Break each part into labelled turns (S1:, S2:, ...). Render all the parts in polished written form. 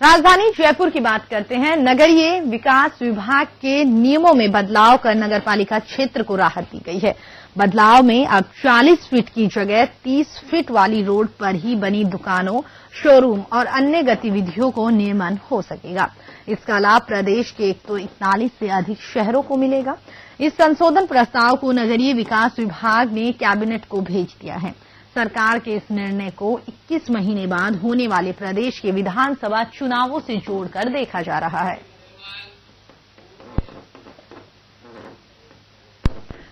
S1: राजधानी जयपुर की बात करते हैं। नगरीय विकास विभाग के नियमों में बदलाव कर नगरपालिका क्षेत्र को राहत दी गई है। बदलाव में अब 40 फीट की जगह 30 फीट वाली रोड पर ही बनी दुकानों, शोरूम और अन्य गतिविधियों को नियमन हो सकेगा। इसका लाभ प्रदेश के 141 से अधिक शहरों को मिलेगा। इस संशोधन प्रस्ताव को नगरीय विकास विभाग ने कैबिनेट को भेज दिया है। सरकार के इस निर्णय को 21 महीने बाद होने वाले प्रदेश के विधानसभा चुनावों से जोड़कर देखा जा रहा है।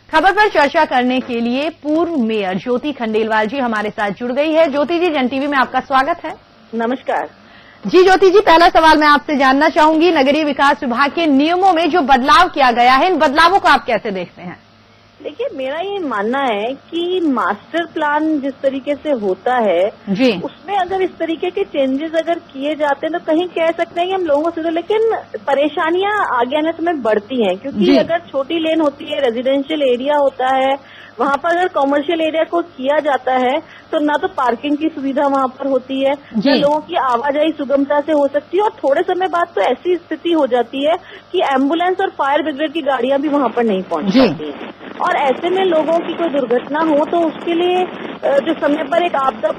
S1: खबर पर चर्चा करने के लिए पूर्व मेयर ज्योति खंडेलवाल जी हमारे साथ जुड़ गई है। ज्योति जी, जन टीवी में आपका स्वागत है।
S2: नमस्कार
S1: जी। ज्योति जी, पहला सवाल मैं आपसे जानना चाहूंगी, नगरीय विकास विभाग के नियमों में जो बदलाव किया गया है, इन बदलावों को आप कैसे देखते हैं?
S2: देखिए, मेरा ये मानना है कि मास्टर प्लान जिस तरीके से होता है
S1: जी,
S2: उसमें अगर इस तरीके के चेंजेस अगर किए जाते हैं तो कहीं कह सकते हैं कि हम लोगों से, लेकिन परेशानियां आगे आने समय बढ़ती हैं, क्योंकि अगर छोटी लेन होती है, रेजिडेंशियल एरिया होता है, वहां पर अगर कॉमर्शियल एरिया को किया जाता है तो ना तो पार्किंग की सुविधा वहां पर होती है, ना लोगों की आवाजाही सुगमता से हो सकती है, और थोड़े समय बाद तो ऐसी स्थिति हो जाती है कि एम्बुलेंस और फायर ब्रिगेड की गाड़ियां भी वहां पर नहीं पहुंच पाती हैं। और ऐसे में लोगों की कोई दुर्घटना हो तो उसके लिए जो समय पर एक आपदा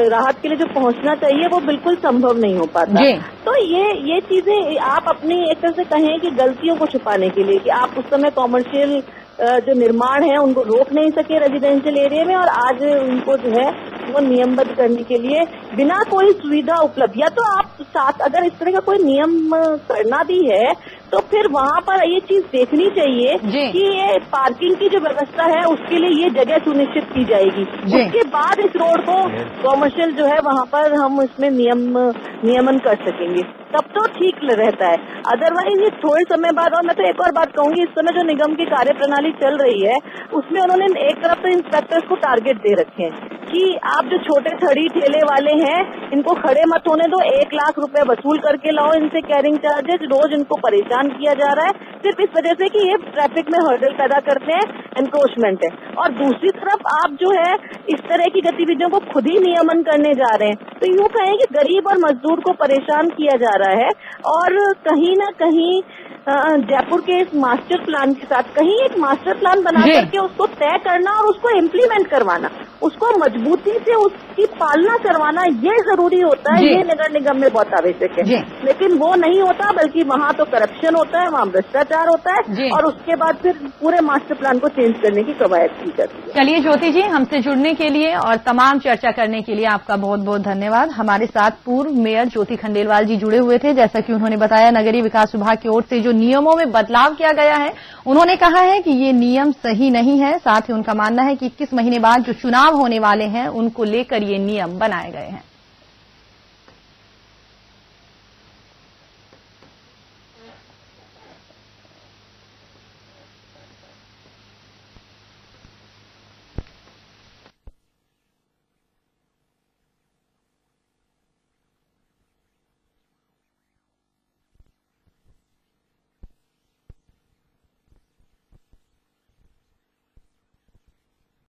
S2: राहत के लिए जो पहुंचना चाहिए वो बिल्कुल संभव नहीं हो पाता। तो ये चीजें आप अपनी एक तरह से कहें कि गलतियों को छुपाने के लिए कि आप उस समय कॉमर्शियल जो निर्माण है उनको रोक नहीं सके रेजिडेंशियल एरिया में, और आज उनको जो है वो नियमबद्ध करने के लिए बिना कोई सुविधा उपलब्ध, या तो आप साथ अगर इस तरह का कोई नियम करना भी है तो फिर वहां पर ये चीज देखनी चाहिए कि ये पार्किंग की जो व्यवस्था है उसके लिए ये जगह सुनिश्चित की जाएगी। उसके बाद इस रोड को कॉमर्शियल जो है वहां पर हम इसमें नियमन कर सकेंगे, तब तो ठीक रहता है। अदरवाइज ये थोड़े समय बाद, और मैं तो एक और बात कहूंगी, इस समय जो निगम की कार्यप्रणाली चल रही है उसमें उन्होंने एक तरफ तो इंस्पेक्टर्स को टारगेट दे रखे हैं कि आप जो छोटे थड़ी ठेले वाले हैं इनको खड़े मत होने दो, 1 लाख रुपए वसूल करके लाओ इनसे कैरिंग चार्जेस, रोज इनको परेशान किया जा रहा है सिर्फ इस वजह से कि ये ट्रैफिक में हर्डल पैदा करते हैं, एनक्रोचमेंट है। और दूसरी तरफ आप जो है इस तरह की गतिविधियों को खुद ही नियमन करने जा रहे हैं, तो यूं कहें कि गरीब और मजदूर को परेशान किया जा रहा है। और कहीं ना कहीं जयपुर के इस मास्टर प्लान के साथ कहीं एक मास्टर प्लान बना करके उसको तय करना और उसको इम्प्लीमेंट करवाना, उसको मजबूती से उसकी पालना करवाना, ये जरूरी होता है। ये नगर निगम में बहुत आवश्यक है, लेकिन वो नहीं होता, बल्कि वहाँ तो करप्शन होता है, वहाँ भ्रष्टाचार होता है, और उसके बाद फिर पूरे मास्टर प्लान को चेंज करने की कवायद की जाती है।
S1: चलिए ज्योति जी, हमसे जुड़ने के लिए और तमाम चर्चा करने के लिए आपका बहुत बहुत धन्यवाद। हमारे साथ पूर्व मेयर ज्योति खंडेलवाल जी जुड़े हुए थे। जैसा कि उन्होंने बताया, नगरीय विकास विभाग की ओर से जो नियमों में बदलाव किया गया है, उन्होंने कहा है कि ये नियम सही नहीं है। साथ ही उनका मानना है कि 21 महीने बाद जो चुनाव होने वाले हैं उनको लेकर ये नियम बनाए गए हैं।